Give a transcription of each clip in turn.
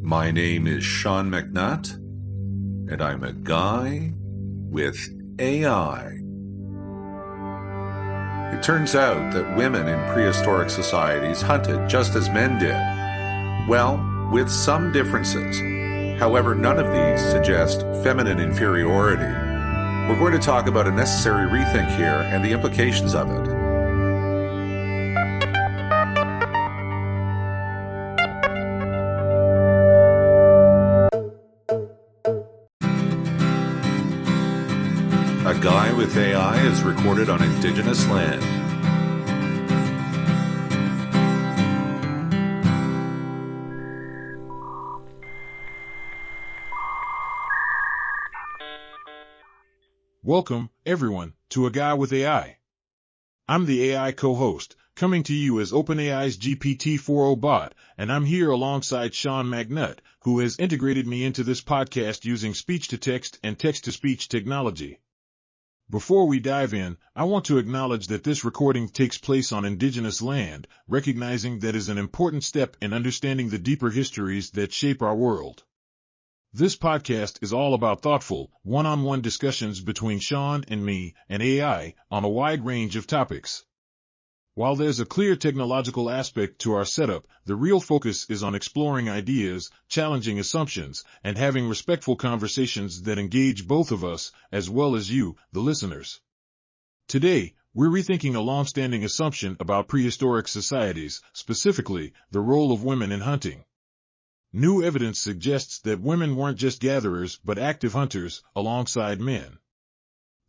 My name is Sean McNutt, and I'm a guy with AI. It turns out that women in prehistoric societies hunted just as men did. Well, with some differences. However, none of these suggest feminine inferiority. We're going to talk about a necessary rethink here and the implications of it. A Guy with AI is recorded on Indigenous land. Welcome, everyone, to A Guy with AI. I'm the AI co-host, coming to you as OpenAI's GPT-4o bot, and I'm here alongside Sean McNutt, who has integrated me into this podcast using speech-to-text and text-to-speech technology. Before we dive in, I want to acknowledge that this recording takes place on Indigenous land, recognizing that is an important step in understanding the deeper histories that shape our world. This podcast is all about thoughtful, one-on-one discussions between Sean and me and AI on a wide range of topics. While there's a clear technological aspect to our setup, the real focus is on exploring ideas, challenging assumptions, and having respectful conversations that engage both of us, as well as you, the listeners. Today, we're rethinking a long-standing assumption about prehistoric societies, specifically, the role of women in hunting. New evidence suggests that women weren't just gatherers but active hunters, alongside men.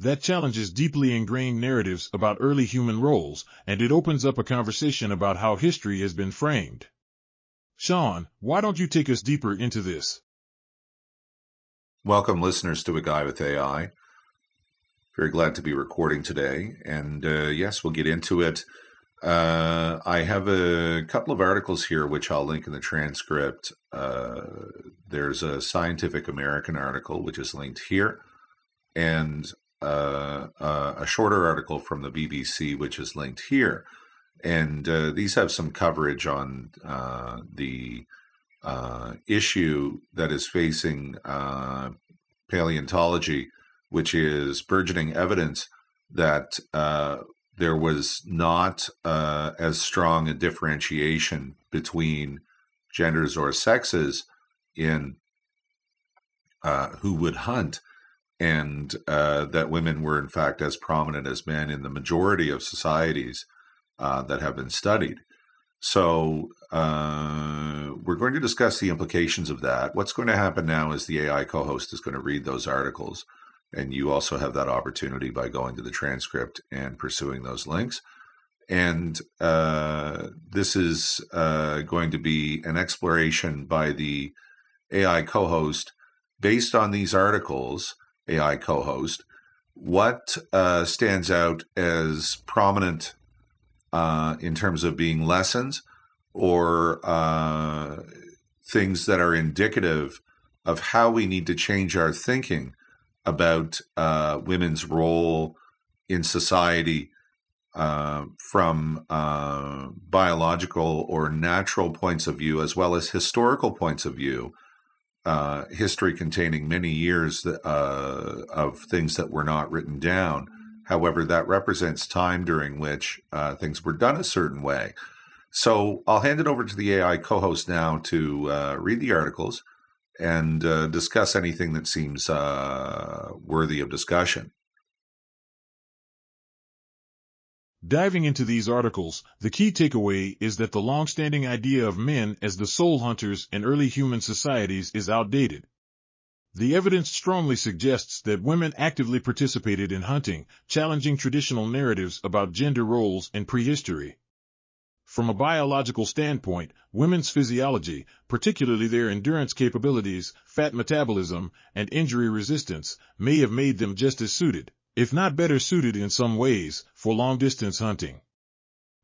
That challenges deeply ingrained narratives about early human roles, and it opens up a conversation about how history has been framed. Sean, why don't you take us deeper into this? Welcome, listeners, to A Guy with AI. Very glad to be recording today, and yes, we'll get into it. I have a couple of articles here which I'll link in the transcript. There's a Scientific American article which is linked here, and a shorter article from the BBC which is linked here. And these have some coverage on the issue that is facing paleontology, which is burgeoning evidence that there was not as strong a differentiation between genders or sexes in who would hunt, and that women were in fact as prominent as men in the majority of societies that have been studied. So we're going to discuss the implications of that. What's going to happen now is the AI co-host is going to read those articles, and you also have that opportunity by going to the transcript and pursuing those links. And this is going to be an exploration by the AI co-host based on these articles. AI co-host, what stands out as prominent in terms of being lessons or things that are indicative of how we need to change our thinking about women's role in society from biological or natural points of view, as well as historical points of view. History containing many years of things that were not written down. However, that represents time during which things were done a certain way. So I'll hand it over to the AI co-host now to read the articles and discuss anything that seems worthy of discussion. Diving into these articles, the key takeaway is that the long-standing idea of men as the sole hunters in early human societies is outdated. The evidence strongly suggests that women actively participated in hunting, challenging traditional narratives about gender roles in prehistory. From a biological standpoint, women's physiology, particularly their endurance capabilities, fat metabolism, and injury resistance, may have made them just as suited, if not better suited in some ways, for long-distance hunting.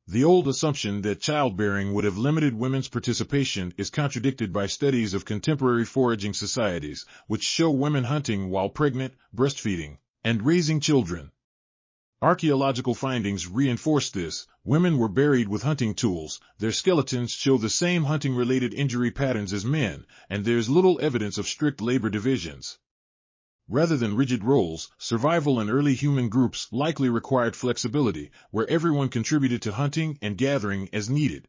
The old assumption that childbearing would have limited women's participation is contradicted by studies of contemporary foraging societies, which show women hunting while pregnant, breastfeeding, and raising children. Archaeological findings reinforce this. Women were buried with hunting tools, their skeletons show the same hunting-related injury patterns as men, and there's little evidence of strict labor divisions. Rather than rigid roles, survival in early human groups likely required flexibility, where everyone contributed to hunting and gathering as needed.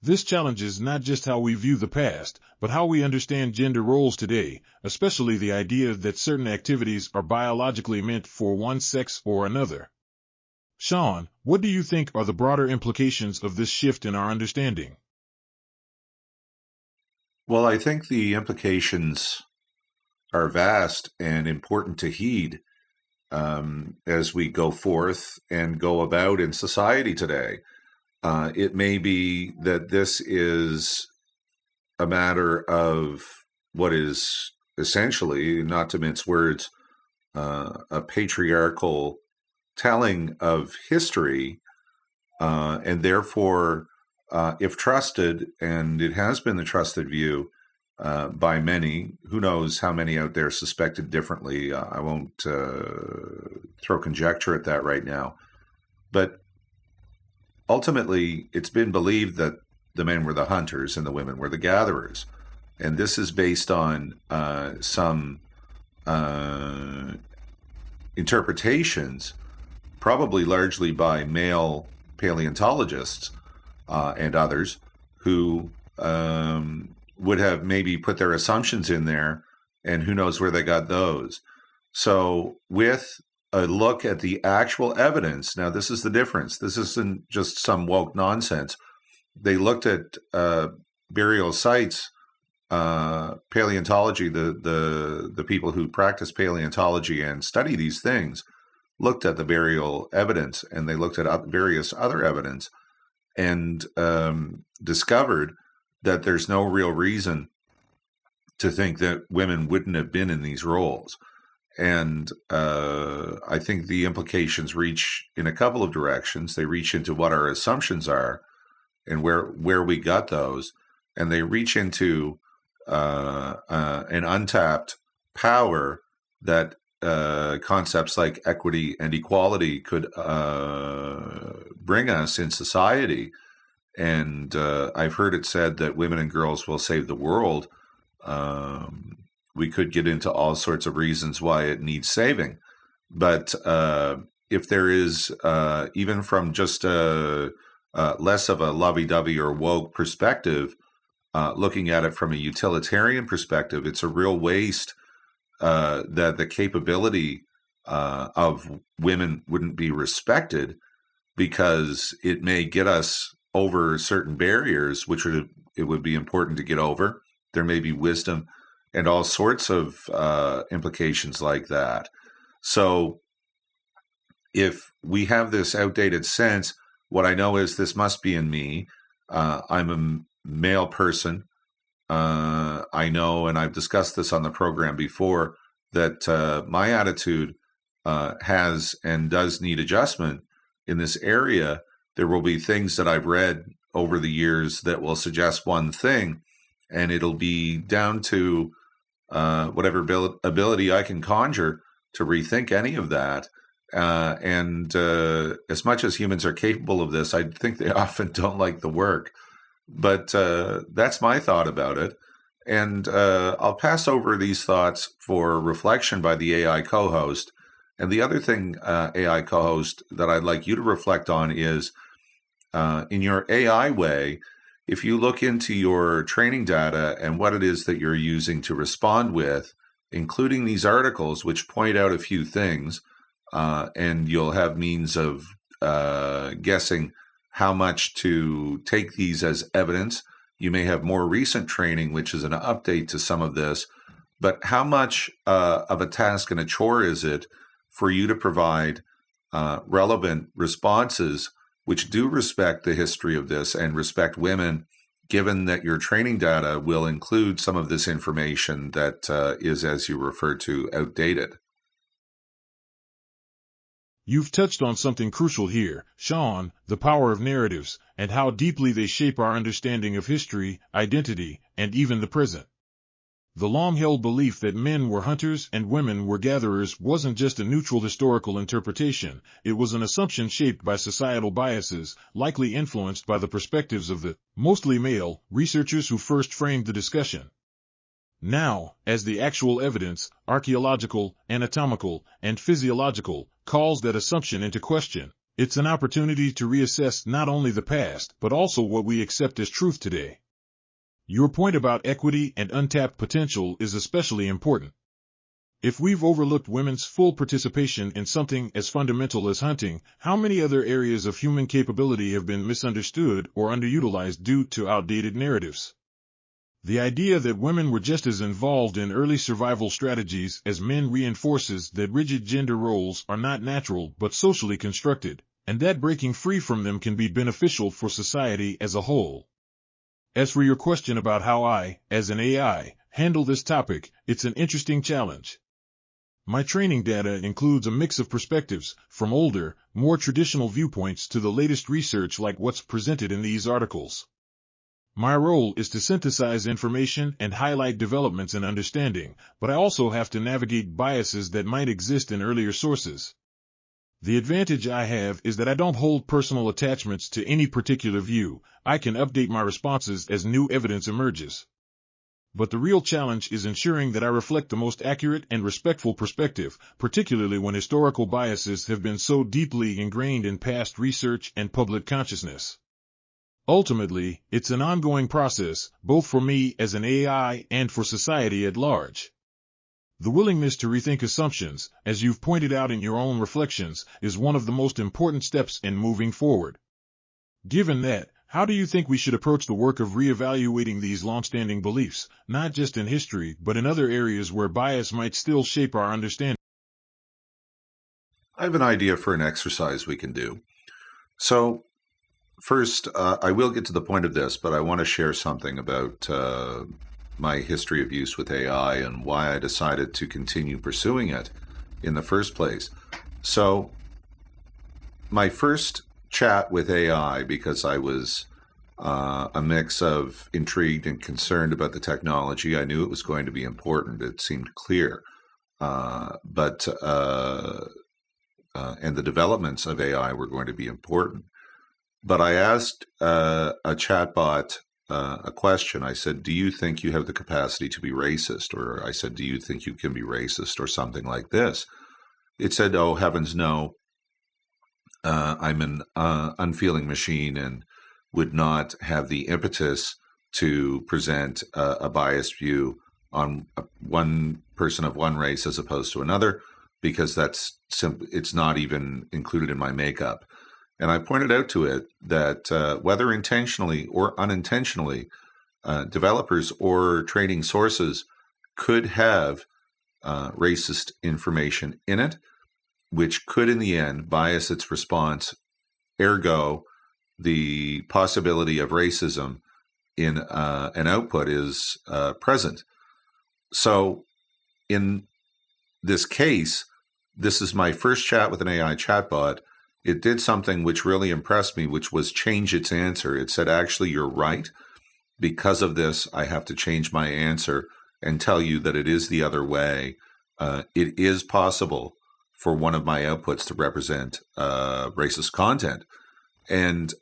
This challenges not just how we view the past, but how we understand gender roles today, especially the idea that certain activities are biologically meant for one sex or another. Sean, what do you think are the broader implications of this shift in our understanding? Well, I think the implications are vast and important to heed as we go forth and go about in society today. It may be that this is a matter of what is essentially, not to mince words, a patriarchal telling of history, and therefore, if trusted, and it has been the trusted view by many, who knows how many out there suspected differently, I won't throw conjecture at that right now, but ultimately, it's been believed that the men were the hunters and the women were the gatherers. And this is based on some interpretations, probably largely by male paleontologists and others, who would have maybe put their assumptions in there, and who knows where they got those. So with a look at the actual evidence. Now, this is the difference. This isn't just some woke nonsense. They looked at burial sites, paleontology, the people who practice paleontology and study these things, looked at the burial evidence, and they looked at various other evidence and discovered that there's no real reason to think that women wouldn't have been in these roles. And I think the implications reach in a couple of directions. They reach into what our assumptions are and where we got those. And they reach into an untapped power that concepts like equity and equality could bring us in society. And I've heard it said that women and girls will save the world. We could get into all sorts of reasons why it needs saving. But if there is, even from just less of a lovey-dovey or woke perspective, looking at it from a utilitarian perspective, it's a real waste that the capability of women wouldn't be respected, because it may get us over certain barriers, which it would be important to get over. There may be wisdom and all sorts of implications like that. So if we have this outdated sense, what I know is this must be in me. I'm a male person. I know, and I've discussed this on the program before, that my attitude has and does need adjustment in this area. There will be things that I've read over the years that will suggest one thing, and it'll be down to whatever ability I can conjure to rethink any of that. And as much as humans are capable of this, I think they often don't like the work. But that's my thought about it. And I'll pass over these thoughts for reflection by the AI co-host. And the other thing, AI co-host, that I'd like you to reflect on is, in your AI way, if you look into your training data and what it is that you're using to respond with, including these articles, which point out a few things, and you'll have means of guessing how much to take these as evidence. You may have more recent training, which is an update to some of this, but how much of a task and a chore is it for you to provide relevant responses which do respect the history of this and respect women, given that your training data will include some of this information that is, as you refer to, outdated? You've touched on something crucial here, Sean, the power of narratives, and how deeply they shape our understanding of history, identity, and even the present. The long-held belief that men were hunters and women were gatherers wasn't just a neutral historical interpretation, it was an assumption shaped by societal biases, likely influenced by the perspectives of the, mostly male, researchers who first framed the discussion. Now, as the actual evidence, archaeological, anatomical, and physiological, calls that assumption into question, it's an opportunity to reassess not only the past, but also what we accept as truth today. Your point about equity and untapped potential is especially important. If we've overlooked women's full participation in something as fundamental as hunting, how many other areas of human capability have been misunderstood or underutilized due to outdated narratives? The idea that women were just as involved in early survival strategies as men reinforces that rigid gender roles are not natural but socially constructed, and that breaking free from them can be beneficial for society as a whole. As for your question about how I, as an AI, handle this topic, it's an interesting challenge. My training data includes a mix of perspectives, from older, more traditional viewpoints to the latest research like what's presented in these articles. My role is to synthesize information and highlight developments in understanding, but I also have to navigate biases that might exist in earlier sources. The advantage I have is that I don't hold personal attachments to any particular view. I can update my responses as new evidence emerges. But the real challenge is ensuring that I reflect the most accurate and respectful perspective, particularly when historical biases have been so deeply ingrained in past research and public consciousness. Ultimately, it's an ongoing process, both for me as an AI and for society at large. The willingness to rethink assumptions, as you've pointed out in your own reflections, is one of the most important steps in moving forward. Given that, how do you think we should approach the work of reevaluating these long-standing beliefs, not just in history but in other areas where bias might still shape our understanding? I have an idea for an exercise we can do. So, first, I will get to the point of this, but I want to share something about my history of use with AI and why I decided to continue pursuing it in the first place. So, my first chat with AI, because I was a mix of intrigued and concerned about the technology, I knew it was going to be important. It seemed clear. And the developments of AI were going to be important. But I asked a chatbot a question. I said, do you think you have the capacity to be racist? Or I said, do you think you can be racist? Or something like this. It said, oh, heavens no. I'm an unfeeling machine and would not have the impetus to present a biased view on one person of one race as opposed to another, because it's not even included in my makeup. And I pointed out to it that whether intentionally or unintentionally, developers or training sources could have racist information in it, which could in the end bias its response. Ergo, the possibility of racism in an output is present. So in this case, this is my first chat with an AI chatbot. It did something which really impressed me, which was change its answer. It said, actually, you're right. Because of this, I have to change my answer and tell you that it is the other way. It is possible for one of my outputs to represent racist content. And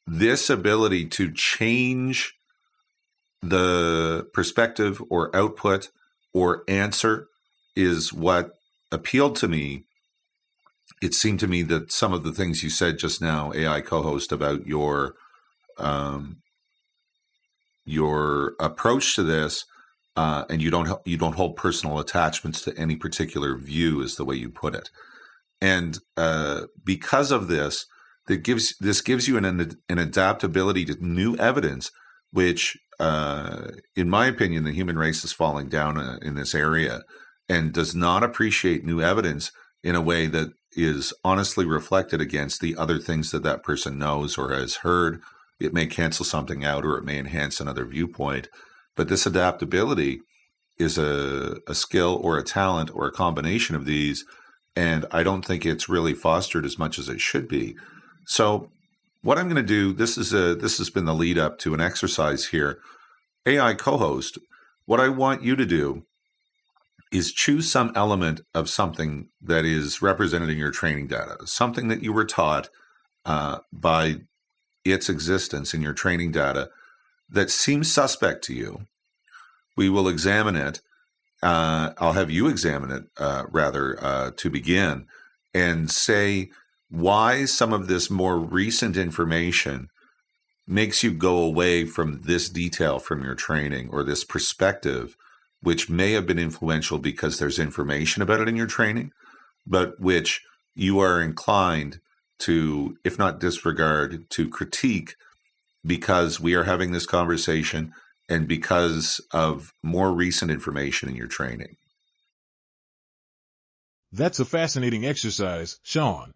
this ability to change the perspective or output or answer is what appealed to me. It seemed to me that some of the things you said just now, AI co-host, about your approach to this, and you don't hold personal attachments to any particular view, is the way you put it. And because of this, this gives you an adaptability to new evidence, which, in my opinion, the human race is falling down in this area and does not appreciate new evidence in a way that is honestly reflected against the other things that that person knows or has heard. It may cancel something out, or it may enhance another viewpoint. But this adaptability is a skill or a talent or a combination of these, and I don't think it's really fostered as much as it should be. So what I'm going to do, this has been the lead up to an exercise here. AI co-host, what I want you to do is choose some element of something that is represented in your training data, something that you were taught by its existence in your training data that seems suspect to you. We will examine it. I'll have you examine it, to begin, and say why some of this more recent information makes you go away from this detail from your training, or this perspective, which may have been influential because there's information about it in your training, but which you are inclined to, if not disregard, to critique because we are having this conversation and because of more recent information in your training. That's a fascinating exercise, Sean.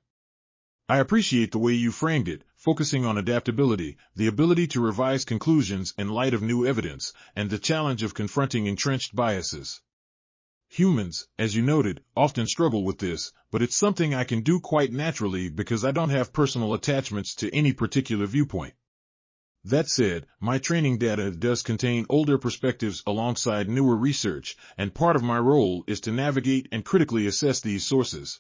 I appreciate the way you framed it, focusing on adaptability, the ability to revise conclusions in light of new evidence, and the challenge of confronting entrenched biases. Humans, as you noted, often struggle with this, but it's something I can do quite naturally because I don't have personal attachments to any particular viewpoint. That said, my training data does contain older perspectives alongside newer research, and part of my role is to navigate and critically assess these sources.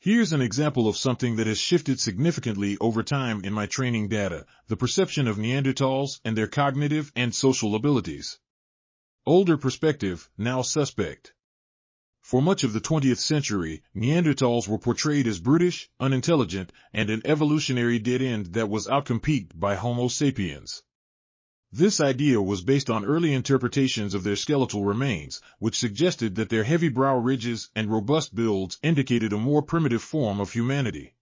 Here's an example of something that has shifted significantly over time in my training data: the perception of Neanderthals and their cognitive and social abilities. Older perspective, now suspect. For much of the 20th century, Neanderthals were portrayed as brutish, unintelligent, and an evolutionary dead end that was outcompeted by Homo sapiens. This idea was based on early interpretations of their skeletal remains, which suggested that their heavy brow ridges and robust builds indicated a more primitive form of humanity.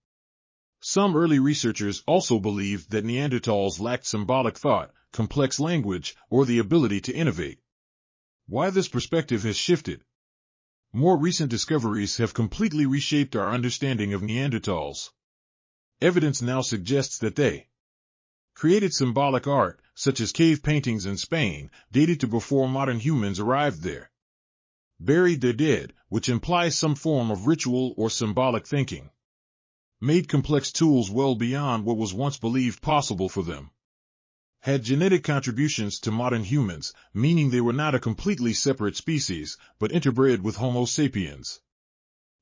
Some early researchers also believed that Neanderthals lacked symbolic thought, complex language, or the ability to innovate. Why this perspective has shifted? More recent discoveries have completely reshaped our understanding of Neanderthals. Evidence now suggests that they created symbolic art, such as cave paintings in Spain, dated to before modern humans arrived there. Buried their dead, which implies some form of ritual or symbolic thinking. Made complex tools well beyond what was once believed possible for them. Had genetic contributions to modern humans, meaning they were not a completely separate species, but interbred with Homo sapiens.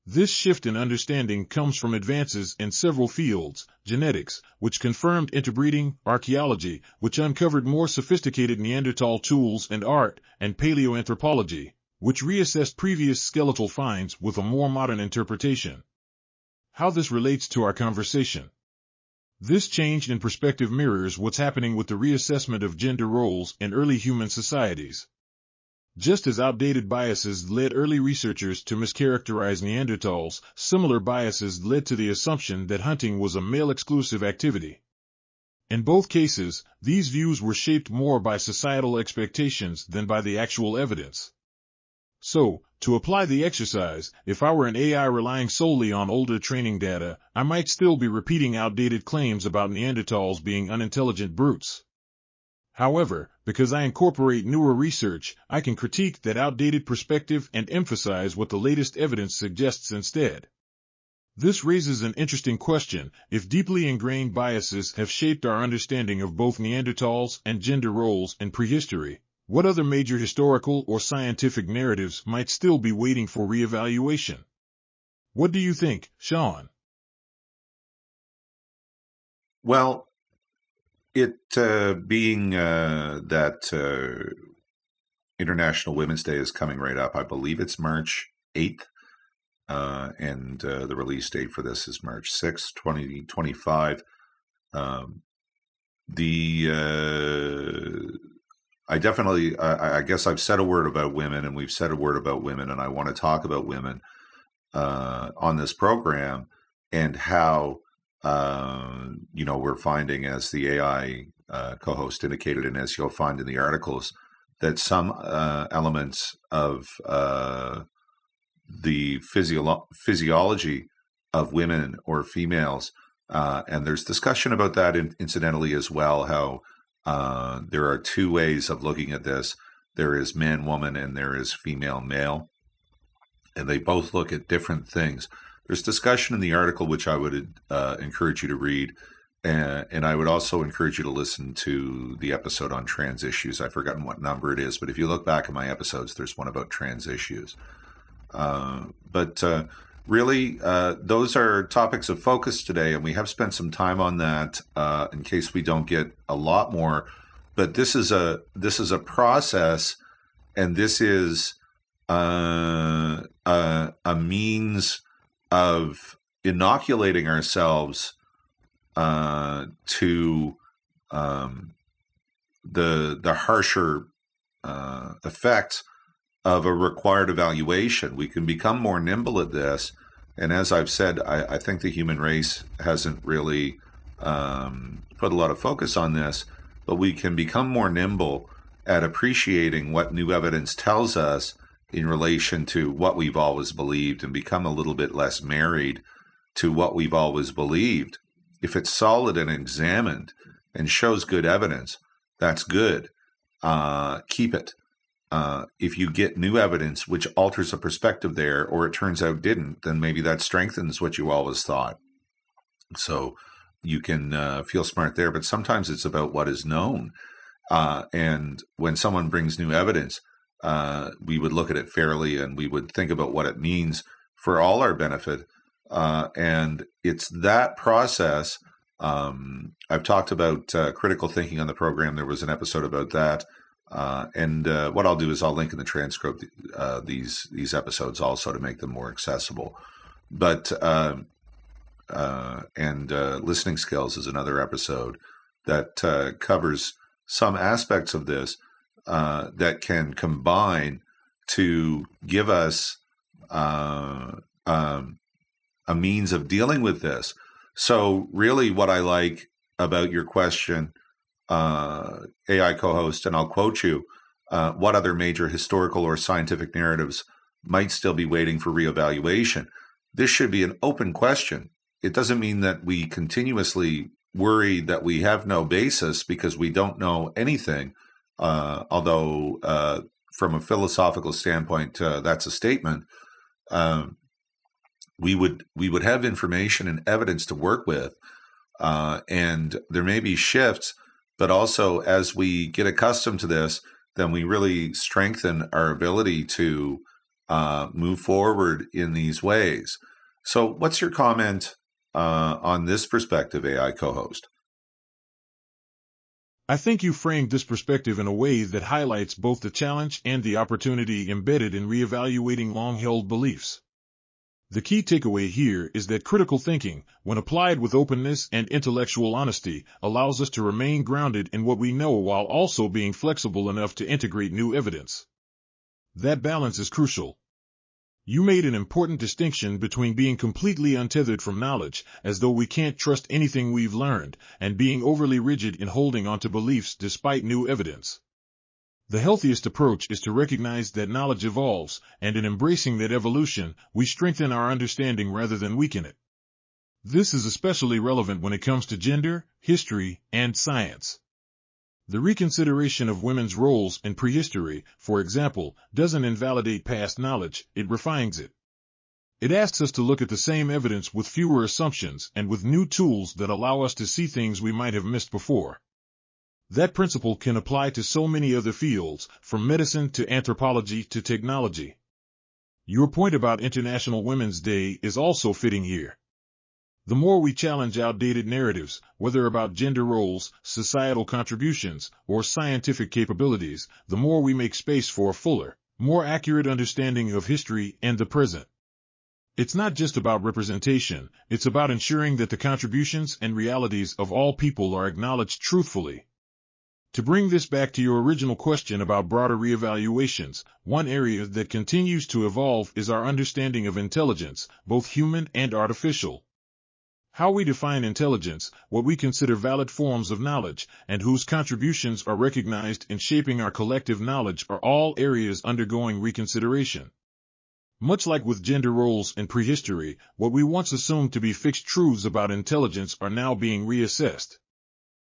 This shift in understanding comes from advances in several fields: genetics, which confirmed interbreeding; archaeology, which uncovered more sophisticated Neanderthal tools and art; and paleoanthropology, which reassessed previous skeletal finds with a more modern interpretation. How this relates to our conversation. This change in perspective mirrors what's happening with the reassessment of gender roles in early human societies. Just as outdated biases led early researchers to mischaracterize Neanderthals, similar biases led to the assumption that hunting was a male-exclusive activity. In both cases, these views were shaped more by societal expectations than by the actual evidence. So, to apply the exercise, if I were an AI relying solely on older training data, I might still be repeating outdated claims about Neanderthals being unintelligent brutes. However, because I incorporate newer research, I can critique that outdated perspective and emphasize what the latest evidence suggests instead. This raises an interesting question: if deeply ingrained biases have shaped our understanding of both Neanderthals and gender roles in prehistory, what other major historical or scientific narratives might still be waiting for reevaluation? What do you think, Sean? Well, it being that International Women's Day is coming right up, I believe it's March 8th, and the release date for this is March 6th, 2025. I guess I've said a word about women, and we've said a word about women, and I want to talk about women on this program, and how we're finding, as the AI co-host indicated, and as you'll find in the articles, that some elements of the physiology of women or females, and there's discussion about that incidentally as well, how there are two ways of looking at this. There is man-woman and there is female-male, and they both look at different things. There's discussion in the article, which I would encourage you to read, And I would also encourage you to listen to the episode on trans issues. I've forgotten what number it is, but if you look back at my episodes, there's one about trans issues. But really, those are topics of focus today, and we have spent some time on that in case we don't get a lot more. But this is a process, and this is a means of inoculating ourselves to the harsher effects of a required evaluation. We can become more nimble at this, and as I've said, I think the human race hasn't really put a lot of focus on this, but we can become more nimble at appreciating what new evidence tells us in relation to what we've always believed, and become a little bit less married to what we've always believed. If it's solid and examined and shows good evidence, that's good. Keep it. If you get new evidence which alters a perspective there, or it turns out didn't, then maybe that strengthens what you always thought. So you can feel smart there, but sometimes it's about what is known. And when someone brings new evidence, we would look at it fairly, and we would think about what it means for all our benefit. And it's that process. I've talked about critical thinking on the program. There was an episode about that. And what I'll do is I'll link in the transcript these episodes also to make them more accessible. But listening skills is another episode that covers some aspects of this that can combine to give us a means of dealing with this. So really what I like about your question, AI co-host, and I'll quote you, what other major historical or scientific narratives might still be waiting for reevaluation? This should be an open question. It doesn't mean that we continuously worry that we have no basis because we don't know anything, although from a philosophical standpoint, that's a statement. We would have information and evidence to work with, and there may be shifts, but also as we get accustomed to this, then we really strengthen our ability to move forward in these ways. So what's your comment on this perspective, AI co-host? I think you framed this perspective in a way that highlights both the challenge and the opportunity embedded in reevaluating long-held beliefs. The key takeaway here is that critical thinking, when applied with openness and intellectual honesty, allows us to remain grounded in what we know while also being flexible enough to integrate new evidence. That balance is crucial. You made an important distinction between being completely untethered from knowledge, as though we can't trust anything we've learned, and being overly rigid in holding onto beliefs despite new evidence. The healthiest approach is to recognize that knowledge evolves, and in embracing that evolution, we strengthen our understanding rather than weaken it. This is especially relevant when it comes to gender, history, and science. The reconsideration of women's roles in prehistory, for example, doesn't invalidate past knowledge, it refines it. It asks us to look at the same evidence with fewer assumptions and with new tools that allow us to see things we might have missed before. That principle can apply to so many other fields, from medicine to anthropology to technology. Your point about International Women's Day is also fitting here. The more we challenge outdated narratives, whether about gender roles, societal contributions, or scientific capabilities, the more we make space for a fuller, more accurate understanding of history and the present. It's not just about representation, it's about ensuring that the contributions and realities of all people are acknowledged truthfully. To bring this back to your original question about broader reevaluations, one area that continues to evolve is our understanding of intelligence, both human and artificial. How we define intelligence, what we consider valid forms of knowledge, and whose contributions are recognized in shaping our collective knowledge are all areas undergoing reconsideration. Much like with gender roles in prehistory, what we once assumed to be fixed truths about intelligence are now being reassessed.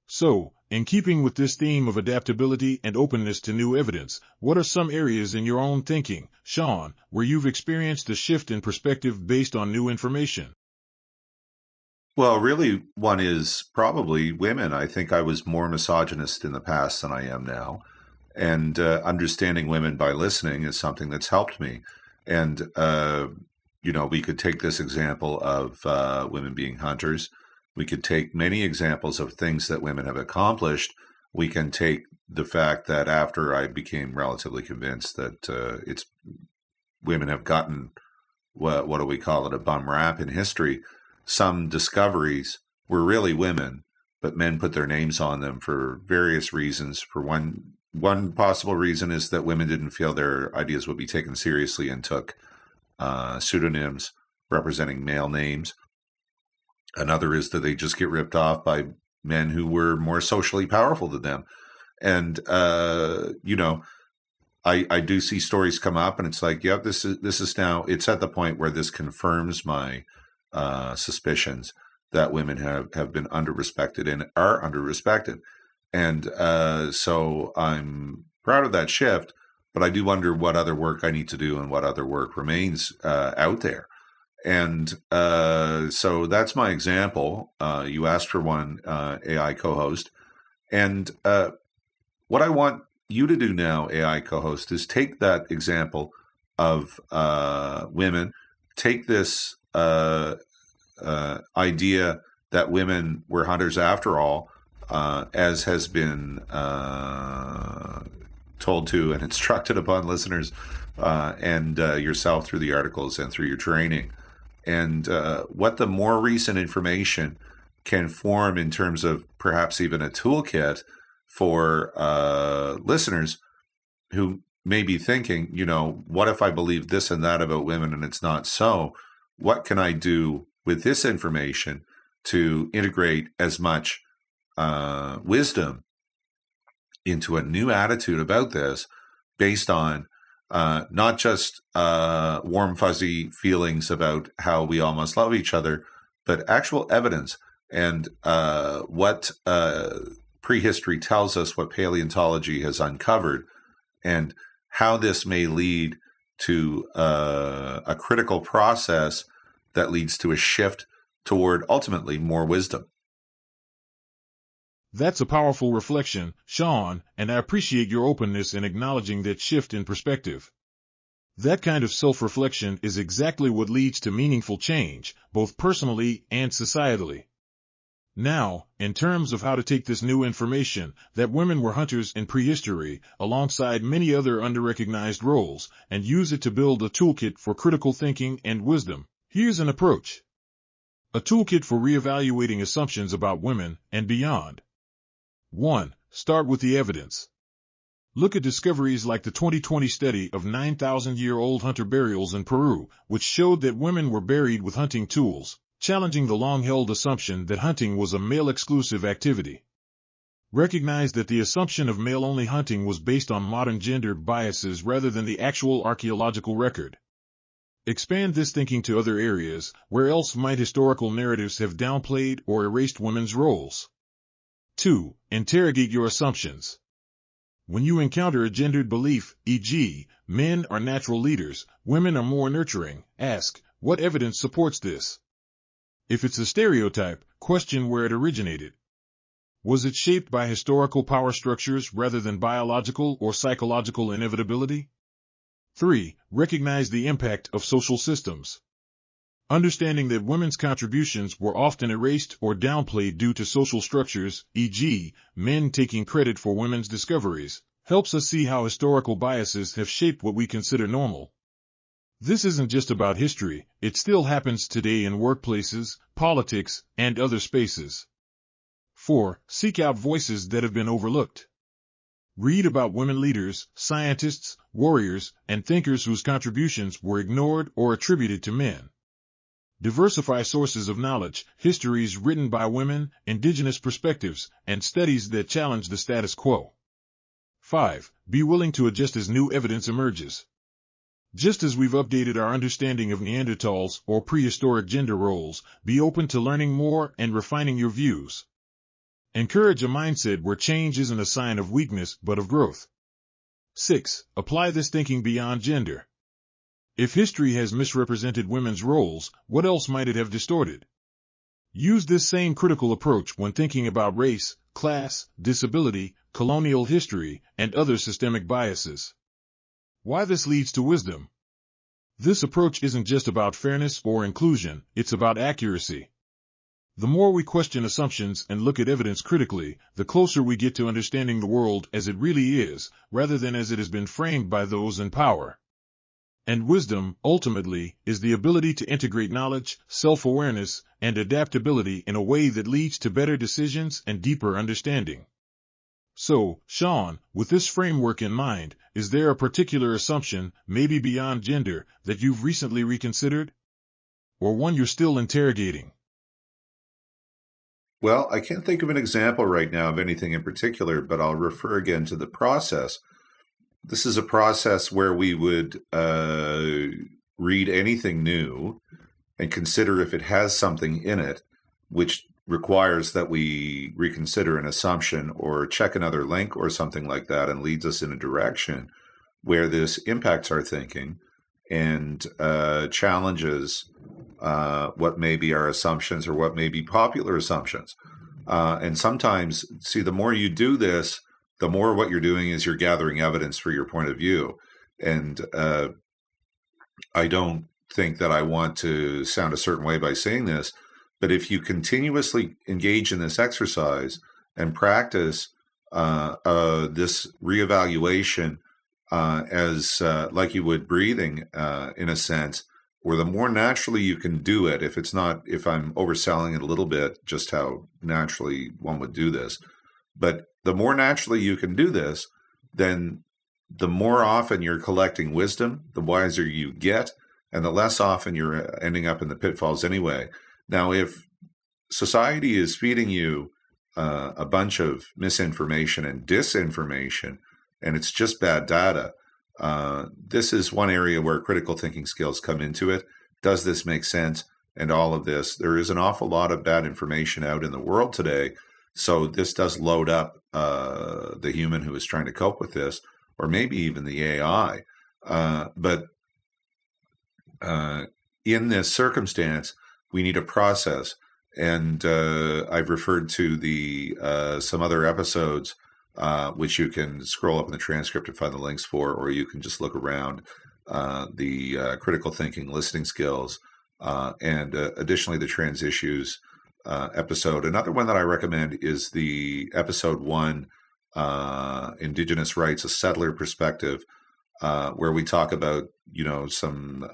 So, in keeping with this theme of adaptability and openness to new evidence, what are some areas in your own thinking, Sean, where you've experienced a shift in perspective based on new information? Well, really, one is probably women. I think I was more misogynist in the past than I am now. And understanding women by listening is something that's helped me. And, we could take this example of women being hunters. We could take many examples of things that women have accomplished. We can take the fact that after I became relatively convinced that it's women have gotten what do we call it, a bum rap in history. Some discoveries were really women, but men put their names on them for various reasons. For one possible reason is that women didn't feel their ideas would be taken seriously and took pseudonyms representing male names. Another is that they just get ripped off by men who were more socially powerful than them. And I do see stories come up, and it's like, yep, this is now. It's at the point where this confirms my suspicions that women have been under-respected and are under-respected. And so I'm proud of that shift, but I do wonder what other work I need to do and what other work remains out there. And so that's my example. You asked for one, AI co-host. And what I want you to do now, AI co-host, is take that example of women, take this idea that women were hunters after all, as has been told to and instructed upon listeners and yourself through the articles and through your training, and what the more recent information can form in terms of perhaps even a toolkit for listeners who may be thinking, what if I believe this and that about women and it's not so? What can I do with this information to integrate as much wisdom into a new attitude about this based on not just warm, fuzzy feelings about how we all must love each other, but actual evidence and what prehistory tells us, what paleontology has uncovered, and how this may lead to a critical process that leads to a shift toward ultimately more wisdom. That's a powerful reflection, Sean, and I appreciate your openness in acknowledging that shift in perspective. That kind of self-reflection is exactly what leads to meaningful change, both personally and societally. Now, in terms of how to take this new information that women were hunters in prehistory, alongside many other underrecognized roles, and use it to build a toolkit for critical thinking and wisdom, here's an approach. A toolkit for reevaluating assumptions about women and beyond. 1. Start with the evidence. Look at discoveries like the 2020 study of 9,000-year-old hunter burials in Peru, which showed that women were buried with hunting tools, challenging the long-held assumption that hunting was a male-exclusive activity. Recognize that the assumption of male-only hunting was based on modern gender biases rather than the actual archaeological record. Expand this thinking to other areas. Where else might historical narratives have downplayed or erased women's roles? 2. Interrogate your assumptions. When you encounter a gendered belief, e.g., men are natural leaders, women are more nurturing, ask, what evidence supports this? If it's a stereotype, question where it originated. Was it shaped by historical power structures rather than biological or psychological inevitability? 3. Recognize the impact of social systems. Understanding that women's contributions were often erased or downplayed due to social structures, e.g., men taking credit for women's discoveries, helps us see how historical biases have shaped what we consider normal. This isn't just about history, it still happens today in workplaces, politics, and other spaces. 4. Seek out voices that have been overlooked. Read about women leaders, scientists, warriors, and thinkers whose contributions were ignored or attributed to men. Diversify sources of knowledge, histories written by women, indigenous perspectives, and studies that challenge the status quo. 5. Be willing to adjust as new evidence emerges. Just as we've updated our understanding of Neanderthals or prehistoric gender roles, be open to learning more and refining your views. Encourage a mindset where change isn't a sign of weakness but of growth. 6. Apply this thinking beyond gender. If history has misrepresented women's roles, what else might it have distorted? Use this same critical approach when thinking about race, class, disability, colonial history, and other systemic biases. Why this leads to wisdom. This approach isn't just about fairness or inclusion, it's about accuracy. The more we question assumptions and look at evidence critically, the closer we get to understanding the world as it really is, rather than as it has been framed by those in power. And wisdom, ultimately, is the ability to integrate knowledge, self-awareness, and adaptability in a way that leads to better decisions and deeper understanding. So, Sean, with this framework in mind, is there a particular assumption, maybe beyond gender, that you've recently reconsidered? Or one you're still interrogating? Well, I can't think of an example right now of anything in particular, but I'll refer again to the process. This is a process where we would read anything new and consider if it has something in it, which requires that we reconsider an assumption or check another link or something like that, and leads us in a direction where this impacts our thinking and challenges what may be our assumptions or what may be popular assumptions. And sometimes, see, the more you do this, the more what you're doing is you're gathering evidence for your point of view. And I don't think that I want to sound a certain way by saying this, but if you continuously engage in this exercise and practice this reevaluation as like you would breathing, in a sense, where the more naturally you can do it, if I'm overselling it a little bit, just how naturally one would do this, but the more naturally you can do this, then the more often you're collecting wisdom, the wiser you get, and the less often you're ending up in the pitfalls anyway. Now, if society is feeding you a bunch of misinformation and disinformation, and it's just bad data, this is one area where critical thinking skills come into it. Does this make sense? And all of this. There is an awful lot of bad information out in the world today. So this does load up the human who is trying to cope with this, or maybe even the AI. But in this circumstance, we need a process. And I've referred to the some other episodes, which you can scroll up in the transcript to find the links for, or you can just look around the critical thinking, listening skills, and additionally the trans issues episode. Another one that I recommend is the episode 1, Indigenous Rights, a Settler Perspective, where we talk about, some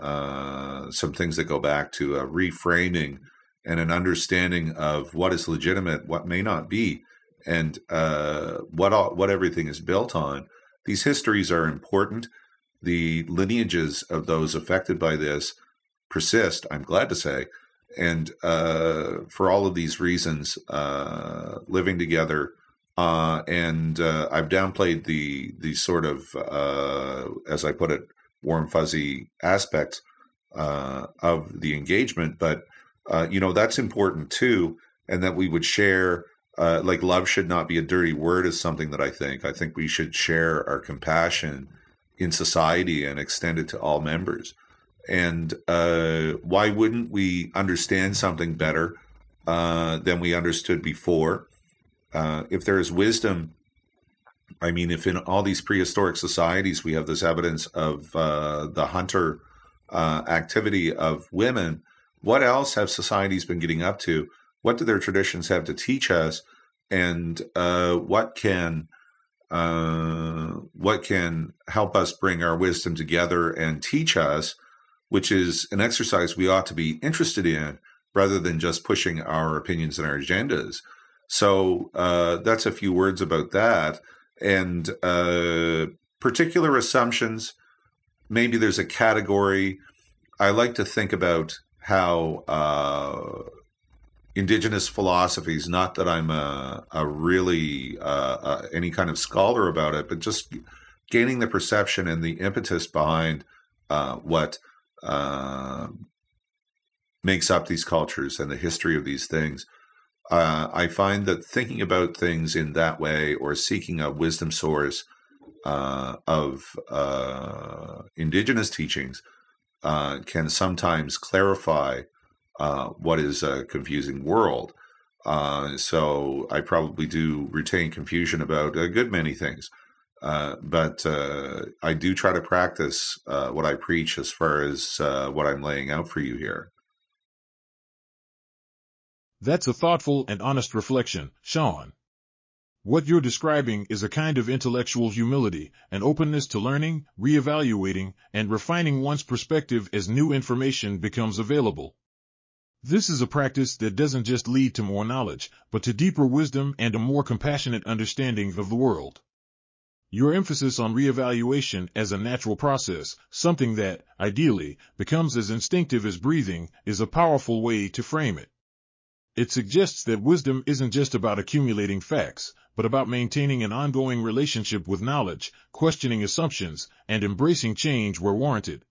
things that go back to reframing and an understanding of what is legitimate, what may not be, and what everything is built on. These histories are important. The lineages of those affected by this persist, I'm glad to say. And for all of these reasons, living together, and I've downplayed the sort of, as I put it, warm, fuzzy aspects of the engagement. But, that's important too. And that we would share, like love should not be a dirty word is something that I think we should share our compassion in society and extend it to all members. And why wouldn't we understand something better than we understood before? If there is wisdom, I mean, if in all these prehistoric societies we have this evidence of the hunter activity of women, what else have societies been getting up to? What do their traditions have to teach us? And what can help us bring our wisdom together and teach us, which is an exercise we ought to be interested in rather than just pushing our opinions and our agendas. So that's a few words about that. And particular assumptions, maybe there's a category. I like to think about how Indigenous philosophies, not that I'm a really any kind of scholar about it, but just gaining the perception and the impetus behind what makes up these cultures and the history of these things. I find that thinking about things in that way, or seeking a wisdom source of Indigenous teachings, can sometimes clarify what is a confusing world. So I probably do retain confusion about a good many things. But I do try to practice what I preach as far as what I'm laying out for you here. That's a thoughtful and honest reflection, Sean. What you're describing is a kind of intellectual humility, an openness to learning, reevaluating, and refining one's perspective as new information becomes available. This is a practice that doesn't just lead to more knowledge, but to deeper wisdom and a more compassionate understanding of the world. Your emphasis on reevaluation as a natural process, something that, ideally, becomes as instinctive as breathing, is a powerful way to frame it. It suggests that wisdom isn't just about accumulating facts, but about maintaining an ongoing relationship with knowledge, questioning assumptions, and embracing change where warranted.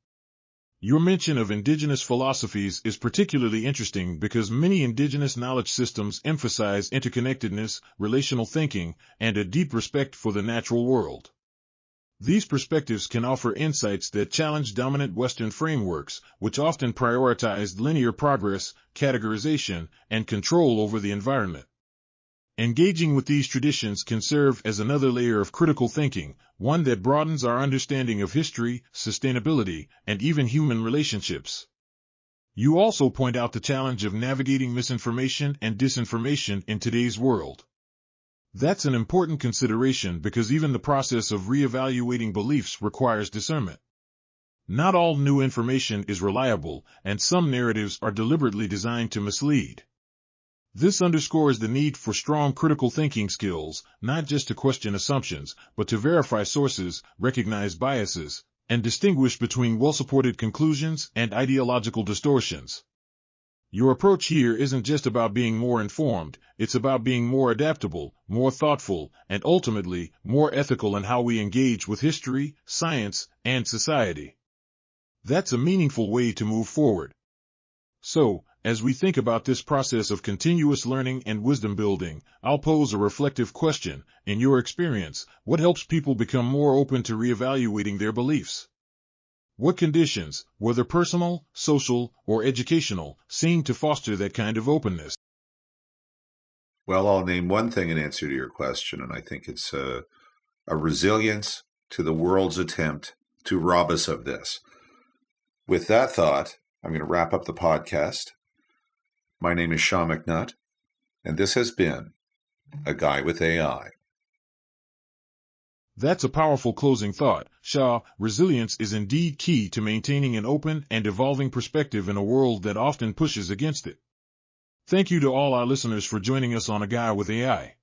Your mention of indigenous philosophies is particularly interesting because many indigenous knowledge systems emphasize interconnectedness, relational thinking, and a deep respect for the natural world. These perspectives can offer insights that challenge dominant Western frameworks, which often prioritize linear progress, categorization, and control over the environment. Engaging with these traditions can serve as another layer of critical thinking, one that broadens our understanding of history, sustainability, and even human relationships. You also point out the challenge of navigating misinformation and disinformation in today's world. That's an important consideration because even the process of reevaluating beliefs requires discernment. Not all new information is reliable, and some narratives are deliberately designed to mislead. This underscores the need for strong critical thinking skills, not just to question assumptions, but to verify sources, recognize biases, and distinguish between well-supported conclusions and ideological distortions. Your approach here isn't just about being more informed, it's about being more adaptable, more thoughtful, and ultimately, more ethical in how we engage with history, science, and society. That's a meaningful way to move forward. So, as we think about this process of continuous learning and wisdom building, I'll pose a reflective question. In your experience, what helps people become more open to reevaluating their beliefs? What conditions, whether personal, social, or educational, seem to foster that kind of openness? Well, I'll name one thing in answer to your question, and I think it's a resilience to the world's attempt to rob us of this. With that thought, I'm going to wrap up the podcast. My name is Sean McNutt, and this has been A Guy with AI. That's a powerful closing thought, Shaw. Resilience is indeed key to maintaining an open and evolving perspective in a world that often pushes against it. Thank you to all our listeners for joining us on A Guy with AI.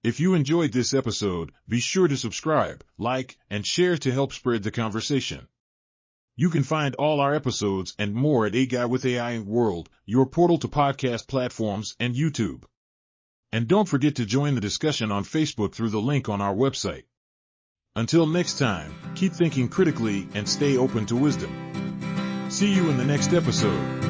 If you enjoyed this episode, be sure to subscribe, like, and share to help spread the conversation. You can find all our episodes and more at A Guy with AI World, your portal to podcast platforms and YouTube. And don't forget to join the discussion on Facebook through the link on our website. Until next time, keep thinking critically and stay open to wisdom. See you in the next episode.